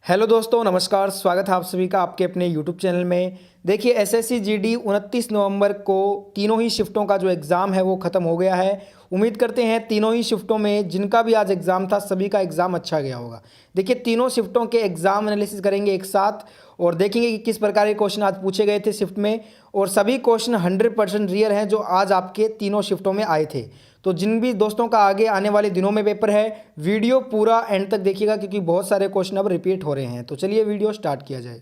Hello दोस्तों, नमस्कार। स्वागत है आप सभी का आपके अपने यूट्यूब चैनल में। देखिए, एसएससी जीडी 29 नवंबर को तीनों ही शिफ्टों का जो एग्ज़ाम है वो ख़त्म हो गया है। उम्मीद करते हैं तीनों ही शिफ्टों में जिनका भी आज एग्ज़ाम था सभी का एग्ज़ाम अच्छा गया होगा। देखिए, तीनों शिफ्टों के एग्ज़ाम एनालिसिस करेंगे एक साथ और देखेंगे कि किस प्रकार के क्वेश्चन आज पूछे गए थे शिफ्ट में, और सभी क्वेश्चन 100% रियल हैं जो आज आपके तीनों शिफ्टों में आए थे। तो जिन भी दोस्तों का आगे आने वाले दिनों में पेपर है, वीडियो पूरा एंड तक देखिएगा क्योंकि बहुत सारे क्वेश्चन अब रिपीट हो रहे हैं। तो चलिए वीडियो स्टार्ट किया जाए।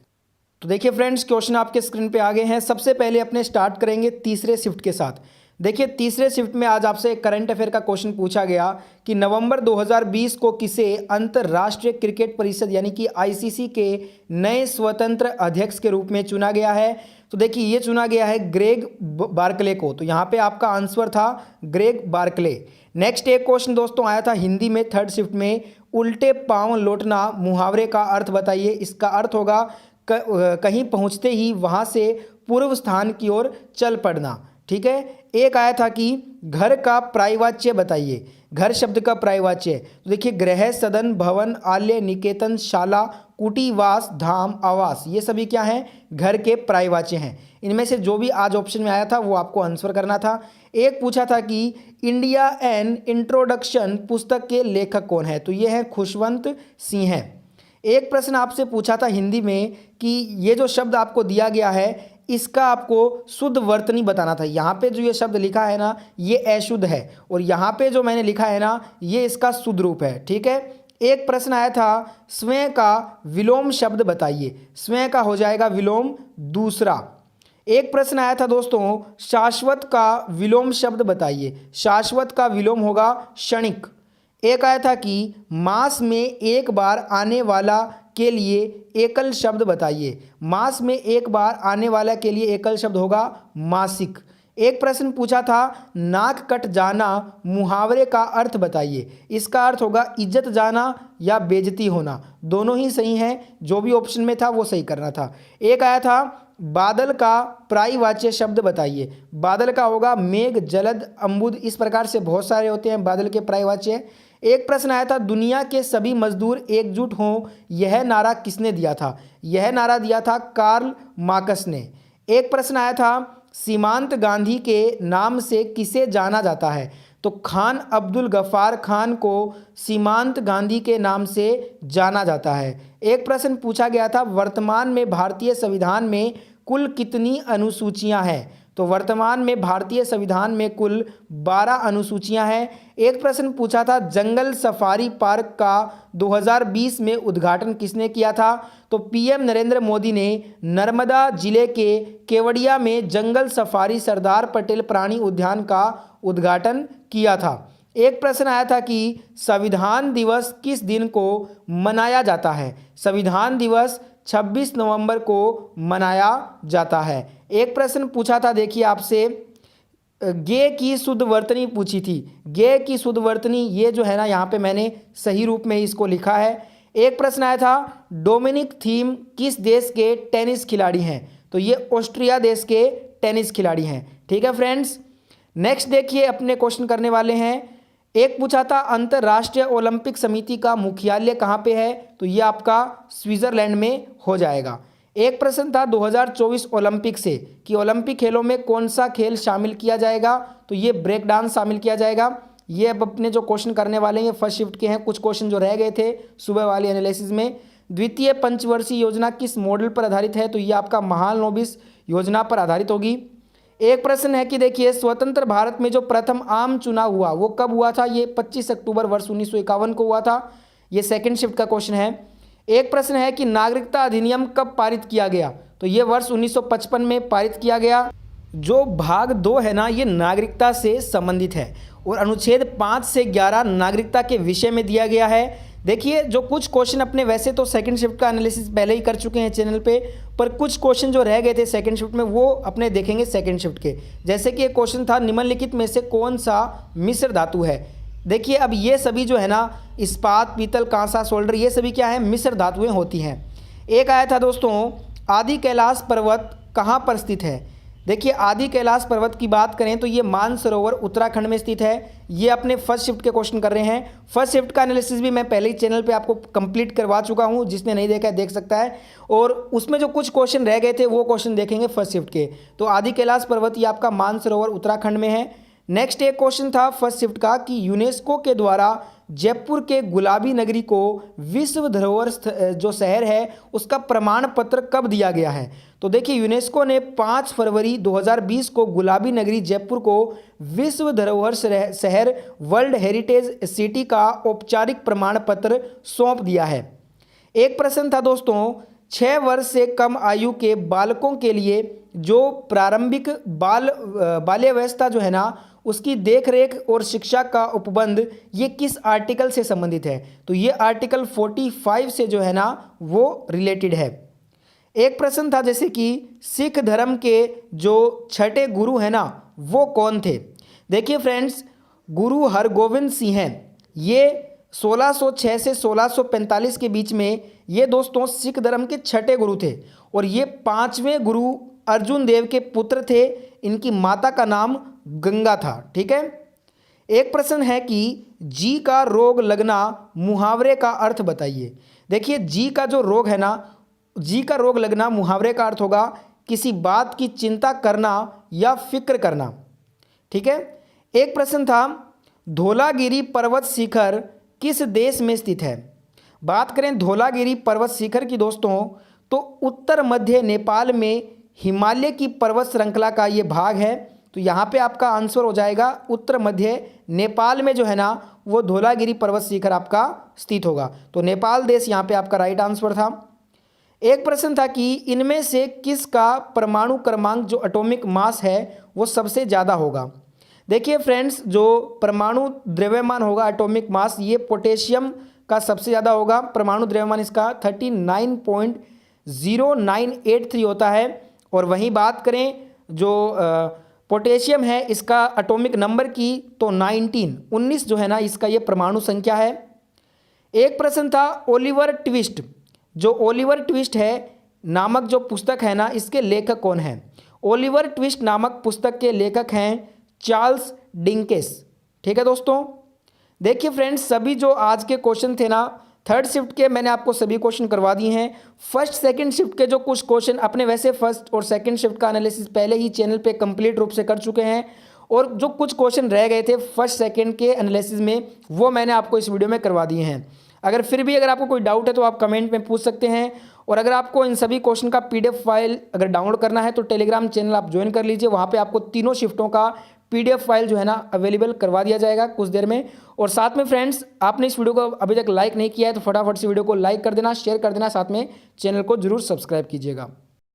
तो देखिए फ्रेंड्स, क्वेश्चन आपके स्क्रीन पे आ गए हैं। सबसे पहले अपने स्टार्ट करेंगे तीसरे शिफ्ट के साथ। देखिए, तीसरे शिफ्ट में आज आपसे एक करंट अफेयर का क्वेश्चन पूछा गया कि नवंबर 2020 को किसे अंतर्राष्ट्रीय क्रिकेट परिषद यानी कि आईसीसी के नए स्वतंत्र अध्यक्ष के रूप में चुना गया है। तो देखिए, ये चुना गया है ग्रेग बार्कले को। तो यहाँ पे आपका आंसर था ग्रेग बार्कले। नेक्स्ट एक क्वेश्चन दोस्तों आया था हिंदी में थर्ड शिफ्ट में, उल्टे पांव लौटना मुहावरे का अर्थ बताइए। इसका अर्थ होगा कहीं पहुँचते ही वहाँ से पूर्व स्थान की ओर चल पड़ना। ठीक है। एक आया था कि घर का पर्यायवाच्य बताइए। घर शब्द का पर्यायवाच्य तो देखिए, गृह, सदन, भवन, आलय, निकेतन, शाला, कुटीवास, धाम, आवास, ये सभी क्या हैं? घर के पर्यायवाच्य हैं। इनमें से जो भी आज ऑप्शन में आया था वो आपको आंसर करना था। एक पूछा था कि इंडिया एन इंट्रोडक्शन पुस्तक के लेखक कौन है? तो ये है खुशवंत सिंह है। एक प्रश्न आपसे पूछा था हिंदी में कि ये जो शब्द आपको दिया गया है इसका आपको शुद्ध वर्तनी बताना था। यहाँ पे जो ये शब्द लिखा है ना, ये अशुद्ध है, और यहाँ पे जो मैंने लिखा है ना, ये इसका शुद्ध रूप है। ठीक है। एक प्रश्न आया था स्वयं का विलोम शब्द बताइए। स्वयं का हो जाएगा विलोम दूसरा। एक प्रश्न आया था दोस्तों शाश्वत का विलोम शब्द बताइए। शाश्वत का विलोम होगा क्षणिक। एक आया था कि मास में एक बार आने वाला के लिए एकल शब्द बताइए। मास में एक बार आने वाला के लिए एकल शब्द होगा मासिक। एक प्रश्न पूछा था नाक कट जाना मुहावरे का अर्थ बताइए। इसका अर्थ होगा इज्जत जाना या बेइज्जती होना। दोनों ही सही हैं, जो भी ऑप्शन में था वो सही करना था। एक आया था बादल का पर्यायवाच्य शब्द बताइए। बादल का होगा मेघ, जलद, अम्बुद, इस प्रकार से बहुत सारे होते हैं बादल के पर्यायवाच्य। एक प्रश्न आया था दुनिया के सभी मजदूर एकजुट हों, यह नारा किसने दिया था? यह नारा दिया था कार्ल मार्क्स ने। एक प्रश्न आया था सीमांत गांधी के नाम से किसे जाना जाता है? तो खान अब्दुल गफ्फार खान को सीमांत गांधी के नाम से जाना जाता है। एक प्रश्न पूछा गया था वर्तमान में भारतीय संविधान में कुल कितनी अनुसूचियां हैं? तो वर्तमान में भारतीय संविधान में कुल 12 अनुसूचियां हैं। एक प्रश्न पूछा था जंगल सफारी पार्क का 2020 में उद्घाटन किसने किया था? तो पीएम नरेंद्र मोदी ने नर्मदा जिले के केवड़िया में जंगल सफारी सरदार पटेल प्राणी उद्यान का उद्घाटन किया था। एक प्रश्न आया था कि संविधान दिवस किस दिन को मनाया जाता है? संविधान दिवस 26 नवंबर को मनाया जाता है। एक प्रश्न पूछा था देखिए आपसे गे की शुद्ध वर्तनी पूछी थी। गे की शुद्ध वर्तनी ये जो है ना, यहाँ पे मैंने सही रूप में इसको लिखा है। एक प्रश्न आया था डोमिनिक थीम किस देश के टेनिस खिलाड़ी हैं? तो ये ऑस्ट्रिया देश के टेनिस खिलाड़ी हैं। ठीक है फ्रेंड्स। नेक्स्ट देखिए अपने क्वेश्चन करने वाले हैं। एक पूछा था अंतर्राष्ट्रीय ओलंपिक समिति का मुख्यालय कहाँ पे है? तो ये आपका स्विट्जरलैंड में हो जाएगा। एक प्रश्न था 2024 ओलंपिक से कि ओलंपिक खेलों में कौन सा खेल शामिल किया जाएगा? तो ये ब्रेक डांस शामिल किया जाएगा। ये अब अपने जो क्वेश्चन करने वाले हैं फर्स्ट शिफ्ट के हैं। कुछ क्वेश्चन जो रह गए थे सुबह वाली एनालिसिस में। द्वितीय पंचवर्षीय योजना किस मॉडल पर आधारित है? तो ये आपका महालनोबिस योजना पर आधारित होगी। एक प्रश्न है कि देखिए स्वतंत्र भारत में जो प्रथम आम चुनाव हुआ वो कब हुआ था? ये 25 अक्टूबर वर्ष 1951 को हुआ था। ये सेकंड शिफ्ट का क्वेश्चन है। एक प्रश्न है कि नागरिकता अधिनियम कब पारित किया गया? तो ये वर्ष 1955 में पारित किया गया। जो भाग 2 है ना, ये नागरिकता से संबंधित है और अनुच्छेद 5 से 11 नागरिकता के विषय में दिया गया है। देखिए, जो कुछ क्वेश्चन अपने वैसे तो सेकंड शिफ्ट का एनालिसिस पहले ही कर चुके हैं चैनल पे, पर कुछ क्वेश्चन जो रह गए थे सेकंड शिफ्ट में वो अपने देखेंगे सेकंड शिफ्ट के। जैसे कि एक क्वेश्चन था निम्नलिखित में से कौन सा मिश्र धातु है? देखिए, अब ये सभी जो है ना इस्पात, पीतल, कांसा, सोल्डर, ये सभी क्या है? मिश्र धातुएं होती हैं। एक आया था दोस्तों आदि कैलाश पर्वत कहाँ पर स्थित है? देखिए आदि कैलाश पर्वत की बात करें तो ये मानसरोवर उत्तराखंड में स्थित है। ये अपने फर्स्ट शिफ्ट के क्वेश्चन कर रहे हैं। फर्स्ट शिफ्ट का एनालिसिस भी मैं पहले ही चैनल पे आपको कंप्लीट करवा चुका हूँ, जिसने नहीं देखा है देख सकता है। और उसमें जो कुछ क्वेश्चन रह गए थे वो क्वेश्चन देखेंगे फर्स्ट शिफ्ट के। तो आदि कैलाश पर्वत ये आपका मानसरोवर उत्तराखंड में है। नेक्स्ट एक क्वेश्चन था फर्स्ट शिफ्ट का कि यूनेस्को के द्वारा जयपुर के गुलाबी नगरी को विश्व धरोहर जो शहर है उसका प्रमाण पत्र कब दिया गया है। तो देखिए यूनेस्को ने 5 फरवरी 2020 को गुलाबी नगरी जयपुर को विश्व धरोहर शहर वर्ल्ड हेरिटेज सिटी का औपचारिक प्रमाण पत्र सौंप दिया है। एक प्रश्न था दोस्तों, 6 वर्ष से कम आयु के बालकों के लिए जो प्रारंभिक बाल्यावस्था जो है ना उसकी देखरेख और शिक्षा का उपबंध ये किस आर्टिकल से संबंधित है। तो ये आर्टिकल 45 से जो है ना वो रिलेटेड है। एक प्रश्न था जैसे कि सिख धर्म के जो छठे गुरु हैं ना वो कौन थे। देखिए फ्रेंड्स, गुरु हरगोविंद सिंह हैं। ये 1606 से 1645 के बीच में ये दोस्तों सिख धर्म के छठे गुरु थे और ये 5वें गुरु अर्जुन देव के पुत्र थे। इनकी माता का नाम गंगा था। ठीक है। एक प्रश्न है कि जी का रोग लगना मुहावरे का अर्थ बताइए। देखिए जी का जो रोग है ना, जी का रोग लगना मुहावरे का अर्थ होगा किसी बात की चिंता करना या फिक्र करना। ठीक है। एक प्रश्न था धौलागिरी पर्वत शिखर किस देश में स्थित है। बात करें धौलागिरी पर्वत शिखर की दोस्तों तो उत्तर मध्य नेपाल में हिमालय की पर्वत श्रृंखला का ये भाग है। तो यहाँ पे आपका आंसर हो जाएगा उत्तर मध्य नेपाल में जो है ना वो धौलागिरी पर्वत शिखर आपका स्थित होगा। तो नेपाल देश यहाँ पे आपका राइट आंसर था। एक प्रश्न था कि इनमें से किसका परमाणु क्रमांक जो एटॉमिक मास है वो सबसे ज़्यादा होगा। देखिए फ्रेंड्स, जो परमाणु द्रव्यमान होगा एटॉमिक मास ये पोटेशियम का सबसे ज़्यादा होगा। परमाणु द्रव्यमान इसका 39.0983 होता है। और वहीं बात करें जो पोटेशियम है इसका एटॉमिक नंबर की तो 19 जो है ना इसका ये परमाणु संख्या है। एक प्रश्न था ओलिवर ट्विस्ट, जो ओलिवर ट्विस्ट है नामक जो पुस्तक है ना इसके लेखक कौन है। ओलिवर ट्विस्ट नामक पुस्तक के लेखक हैं चार्ल्स डिकेंस। ठीक है दोस्तों। देखिए फ्रेंड्स, सभी जो आज के क्वेश्चन थे ना थर्ड शिफ्ट के मैंने आपको सभी क्वेश्चन करवा दिए हैं। फर्स्ट सेकंड शिफ्ट के जो कुछ क्वेश्चन अपने वैसे फर्स्ट और सेकंड शिफ्ट का एनालिसिस पहले ही चैनल पे कंप्लीट रूप से कर चुके हैं और जो कुछ क्वेश्चन रह गए थे फर्स्ट सेकंड के एनालिसिस में वो मैंने आपको इस वीडियो में करवा दिए हैं। अगर फिर भी अगर आपको कोई डाउट है तो आप कमेंट में पूछ सकते हैं। और अगर आपको इन सभी क्वेश्चन का PDF फाइल अगर डाउनलोड करना है तो टेलीग्राम चैनल आप ज्वाइन कर लीजिए। वहाँ पे आपको तीनों शिफ्टों का PDF फाइल जो है ना अवेलेबल करवा दिया जाएगा कुछ देर में। और साथ में फ्रेंड्स, आपने इस वीडियो को अभी तक लाइक नहीं किया है तो फटाफट से वीडियो को लाइक कर देना, शेयर कर देना, साथ में चैनल को जरूर सब्सक्राइब कीजिएगा।